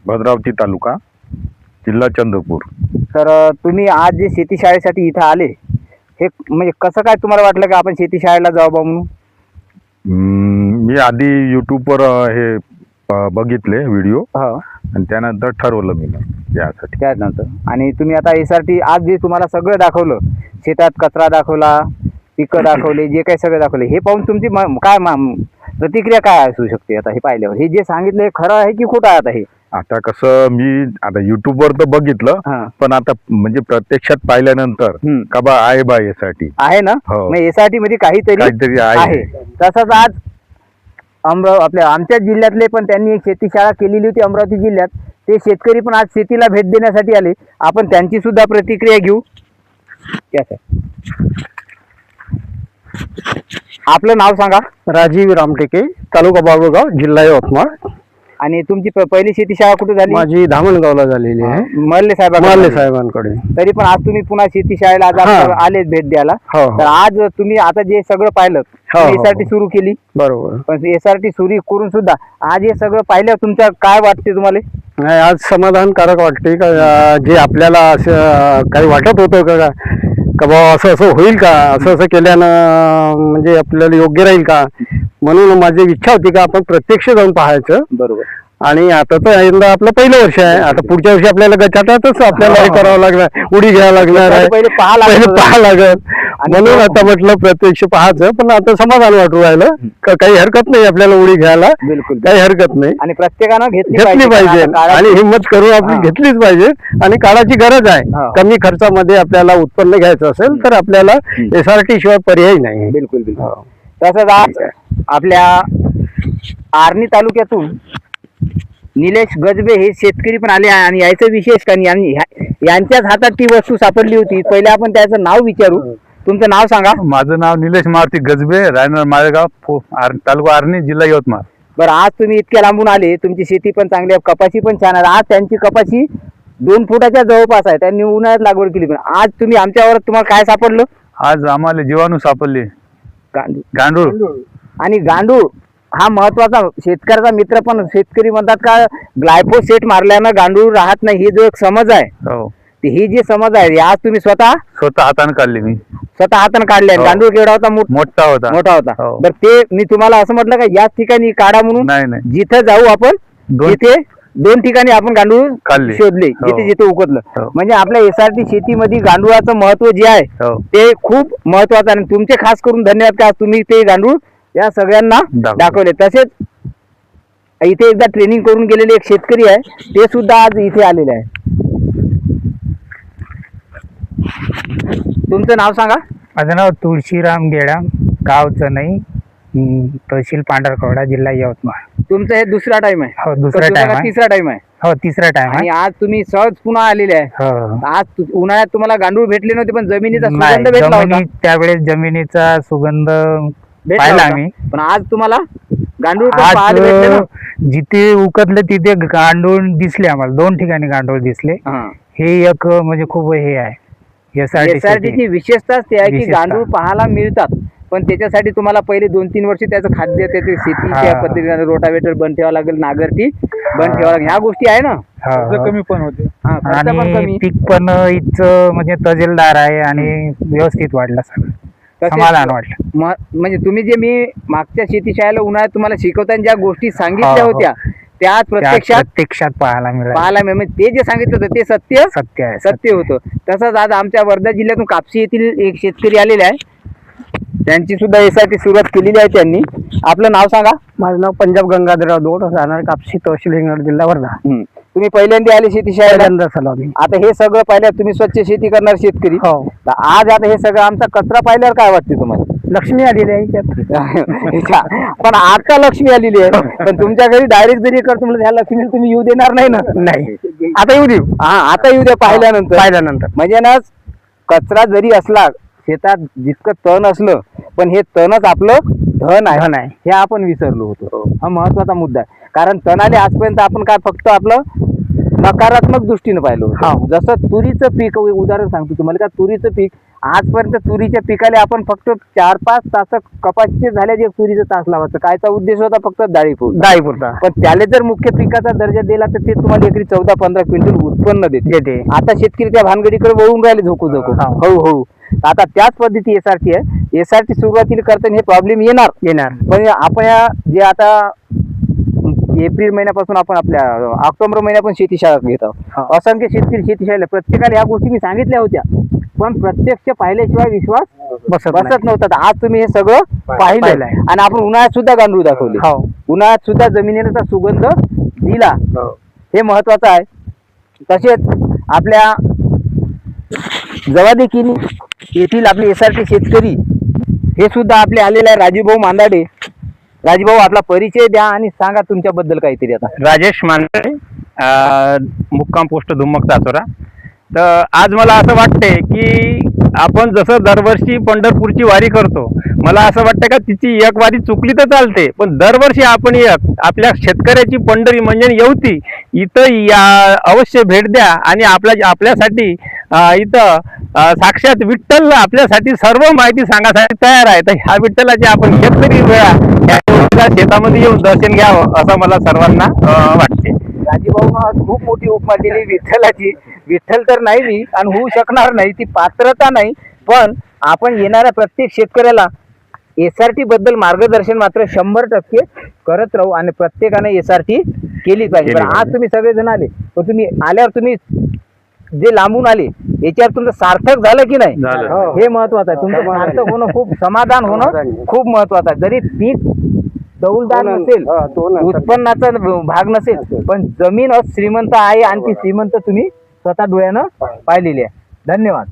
भद्रावती तालुका, जिल्हा चंद्रपूर. तर तुम्ही आज जे शेती शाळेसाठी इथं आले, हे म्हणजे कसं काय तुम्हाला वाटलं की आपण शेती शाळेला जाऊ बा म्हणून? मी आधी यूट्यूबवर हे बघितले व्हिडिओ हो, आणि त्यानंतर ठरवलं मी यासाठी. त्यानंतर आणि तुम्ही आता SRT आज जे तुम्हाला सगळं दाखवलं, शेतात कचरा दाखवला, पिकं दाखवले, जे काही सगळं दाखवले, हे पाहून तुमची प्रतिक्रिया काय असू शकते? आता हे पाहिल्यावर हे जे सांगितलं हे खरं आहे की खोटं आहे? आता हे आता कसं मी आता युट्यूबवर तर बघितलं, हा. पण आता म्हणजे प्रत्यक्षात पाहिल्यानंतर का बा आहे बा यासाठी आहे ना, हो. मग SRT मध्ये काहीतरी आहे. तसंच आज आमच्या जिल्ह्यातले पण त्यांनी एक शेती शाळा केलेली होती अमरावती जिल्ह्यात. ते शेतकरी पण आज शेतीला भेट देण्यासाठी आले. आपण त्यांची सुद्धा प्रतिक्रिया घेऊ. आपलं नाव सांगा. राजीव रामटेके, तालुका बाबुळगाव, जिल्हा यवतमाळ. आणि तुमची पहिली शेती शाळा कुठे झाली? माझी धामणगावला झालेली आहे, मल्ले साहेबांकडे. तरी पण आज तुम्ही पुन्हा शेती शाळेला आले भेट द्यायला. हो, तर आज तुम्ही आता जे सगळं पाहिलं, SRT सुरू केली बरोबर. पण SRT सुरू करून सुद्धा आज हे सगळं पाहिलं, तुमच्या काय वाटते तुम्हाला? नाही, आज समाधानकारक वाटते का जे आपल्याला असं काही वाटत होतं का बाबा असं असं होईल का, असं असं केल्यानं म्हणजे आपल्याला योग्य राहील का, म्हणून माझी इच्छा होती का आपण प्रत्यक्ष जाऊन पाहायचं. बरोबर. आणि आता तर यंदा आपलं पहिलं वर्ष आहे. आता पुढच्या वर्षी आपल्याला गचाटातच आपल्याला हे करावं लागणार, उडी घ्यावं लागणार आहे, पहिले पाहा लागत. म्हणून आता म्हटलं प्रत्यक्ष पाहायचं. पण आता समाधान वाटू राहिलं का काही हरकत नाही आपल्याला उडी घ्यायला, बिलकुल काही हरकत नाही. आणि प्रत्येकानं घेतली पाहिजे आणि हिंमत करून आपली घेतलीच पाहिजे. आणि काळाची गरज आहे. कमी खर्चामध्ये आपल्याला उत्पन्न घ्यायचं असेल तर आपल्याला SRT शिवाय पर्याय नाही. बिलकुल बिलकुल. तसंच आज आपल्या आर्णी तालुक्यातून निलेश गजबे हे शेतकरी पण आले आहे. आणि याचं विशेष का यांच्याच हातात ती वस्तू सापडली होती. पहिले आपण त्याचं नाव विचारू. तुमचं नाव सांगा. माझं नाव निलेश मारुती गजबे, राहणार माळेगाव, तालुका आर्णी, जिल्हा यवतमाळ. बरं, आज तुम्ही इतक्या लांबून आले, तुमची शेती पण चांगली आहे, कपाशी पण छान आहे. आज त्यांची कपाशी 2 फुटाच्या जवळपास आहे, त्यांनी उन्हाळ्यात लागवड केली. पण आज तुम्ही आमच्यावर तुम्हाला काय सापडलं? आज आम्हाला जीवाणू सापडले, गांडूळ. आणि गांडूळ हा महत्वाचा शेतकऱ्याचा मित्र. पण शेतकरी म्हणतात का ग्लायफोसेट मारल्यानं गांडूळ राहत नाही, ही जो एक समज आहे, हो, ही जी समज आहे आज तुम्ही स्वतः हाताने काढली. मी स्वतः हाताने काढले. गांडूळ केवढा होता? मोठा होता. हो. बरं, ते मी तुम्हाला असं म्हटलं का याच ठिकाणी काढा म्हणून? नाही, जिथं जाऊ आपण तिथे 2 ठिकाणी आपण गांडूळ काढले, शोधले, जिथे उकतलं. म्हणजे आपल्या SRT शेतीमध्ये गांडुळाचं महत्व जे आहे ते खूप महत्वाचं आहे. तुमचे खास करून धन्यवाद का तुम्ही ते गांडूळ या सगळ्यांना दाखवले. तसेच इथे एकदा ट्रेनिंग करून गेलेले एक शेतकरी आहे, ते सुद्धा आज इथे आलेले आहे. तुमचं नाव सांगा. माझं नाव तुळशीराम गेडाम, गाव चनई, तहसील पांढरकवडा, जिल्हा यवतमाळ. तुमचं हे दुसरा टाइम आहे? हो, दुसरा टाइम आहे. तिसरा टाइम आहे? हो, तिसरा टाइम आहे. आणि आज तुम्ही सहज पुन्हा आलेले आहे. हो. आज उन्हाळ्यात तुम्हाला गांडूळ भेटले नव्हते, पण जमिनीचा सुगंध भेटला होता. त्यावेळेस जमिनीचा सुगंध पाहिला आम्ही. पण आज तुम्हाला गांडूळ आज जिथे उकतले तिथे गांडूळ दिसले आम्हाला. 2 ठिकाणी गांडूळ दिसले. हे एक म्हणजे खूप हे आहे. SRTची विशेषताच ते आहे की गांडूळ पाहायला मिळतात, पण त्याच्यासाठी तुम्हाला पहिले 2-3 वर्ष त्याचं खाद्य, त्याची शेतीच्या पद्धतीने रोटावेटर बंद ठेवावं लागेल, नांगरटी बंद ठेवावं लागेल. ह्या गोष्टी आहे ना. कमी पण होते आणि पीक पण इथं म्हणजे तजेलदार आहे आणि व्यवस्थित वाढलं, सगळं समाधान वाटलं. म्हणजे तुम्ही जे मी मागच्या शेती शाळेला उन्हाळ्यात तुम्हाला शिकवताना ज्या गोष्टी सांगितल्या होत्या त्या प्रत्यक्षात पाहायला मिळालं. म्हणजे ते जे सांगितलं होतं ते सत्य होतं. तसंच आज आमच्या वर्धा जिल्ह्यातून कापशी येथील एक शेतकरी आलेले आहे, त्यांची सुद्धा SRT सुरुवात केलेली आहे त्यांनी. आपलं नाव सांगा. माझं नाव पंजाब गंगाधरराव दोड, राहणार कापशी, तहसील हिंगणघाट, जिल्हा वर्धा. तुम्ही पहिल्यांदा आले शेती शाळेला? सलामी. आता हे सगळं पाहिलं, तुम्ही स्वच्छ शेती करणार शेतकरी. हो. आज आता हे सगळं आमचा कचरा पाहिल्यावर काय वाटते तुम्हाला? लक्ष्मी आलेली आहे. पण आता लक्ष्मी आलेली आहे, पण तुमच्या घरी डायरेक्ट जरी करतो म्हणजे ह्या लक्ष्मीला तुम्ही येऊ देणार नाही ना? नाही, आता येऊ देऊ. आता येऊ द्या पाहिल्यानंतर. म्हणजे ना कचरा जरी असला शेतात, जितकं तण असलं, पण हे तणच आपलं धन आहे, हे आपण विसरलो होतो. हा महत्वाचा मुद्दा आहे. कारण तणाले आजपर्यंत आपण काय फक्त आपलं नकारात्मक दृष्टीने पाहिलं. जसं तुरीचं पीक, उदाहरण सांगतो तुम्हाला का तुरीचं पीक आजपर्यंत तुरीच्या पिकाला आपण फक्त 4-5 तास कपाशीचे झाले जे तुरीचं तास लावायचं. कायचा उद्देश होता? फक्त डाळी पुरता. पण त्याला जर मुख्य पिकाचा दर्जा दिला तर ते तुम्हाला एकरी 14-15 क्विंटल उत्पन्न देते. आता शेतकरी त्या भानगडीकडे वळून राहिले झोकू हळूहळू. आता त्याच पद्धती एसआरटी आहे. एसआरटी सुरुवातीला करताना हे प्रॉब्लेम येणार पण आपण जे आता एप्रिल महिन्यापासून आपण आपल्या ऑक्टोबर महिन्यापासून शेती शाळा घेत आहोत. असंख्य शेतकरी शेती शाळेला प्रत्येकाला ह्या गोष्टी मी सांगितल्या होत्या, पण प्रत्यक्ष पाहिल्याशिवाय विश्वास बसत नव्हता. आज तुम्ही हे सगळं पाहिलं आणि आपण उन्हाळ्यात सुद्धा गांडूळ दाखवले. उन्हाळ्यात सुद्धा जमिनीचा सुगंध दिला, हे महत्वाचं आहे. तसेच आपल्या जवादेखील येथील आपले एसआरटी शेतकरी हे सुद्धा आपले आलेले आहे. राजूभाऊ मांदाडे. राजूभाऊ, आपला परिचय द्या आणि सांगा तुमच्याबद्दल काहीतरी. आता राजेश मांदळे, मुक्काम पोस्ट धुम्मक चाचोरा. तर आज मला असं वाटतंय की आपण जसं दरवर्षी पंढरपूरची वारी करतो, मला असं वाटतं का तिची एक वारी चुकली तर चालते, पण दरवर्षी आपण आपल्या शेतकऱ्याची पंढरी म्हणजे येवती इथं या अवश्य भेट द्या आणि आपल्यासाठी इथं साक्षात विठ्ठल आपल्यासाठी सर्व माहिती सांगायसाठी तयार आहे. तर ह्या विठ्ठलाची आपण शेतकरी वेळा शेतामध्ये येऊन दर्शन घ्यावं असं मला सर्वांना वाटते. राजीभाऊनं आज खूप मोठी उपमा दिली विठ्ठलाची. विठ्ठल तर नाही मी आणि होऊ शकणार नाही, ती पात्रता नाही, पण आपण येणाऱ्या प्रत्येक शेतकऱ्याला एसआरटी बद्दल मार्गदर्शन मात्र 100% करत राहू आणि प्रत्येकाने एसआरटी केली पाहिजे. पण आज तुम्ही सगळेजण आले, पण तुम्ही आल्यावर तुम्ही जे लांबून आले याच्यावर तुमचं सार्थक झालं की नाही हे महत्वाचं आहे. तुमचं सार्थक होणं, खूप समाधान होणं खूप महत्वाचं आहे. जरी पीक डौलदार नसेल, उत्पन्नाचा भाग नसेल, पण जमीन श्रीमंत आहे आणि ती श्रीमंत तुम्ही स्वतः डोळ्यानं पाहिलेली आहे. धन्यवाद.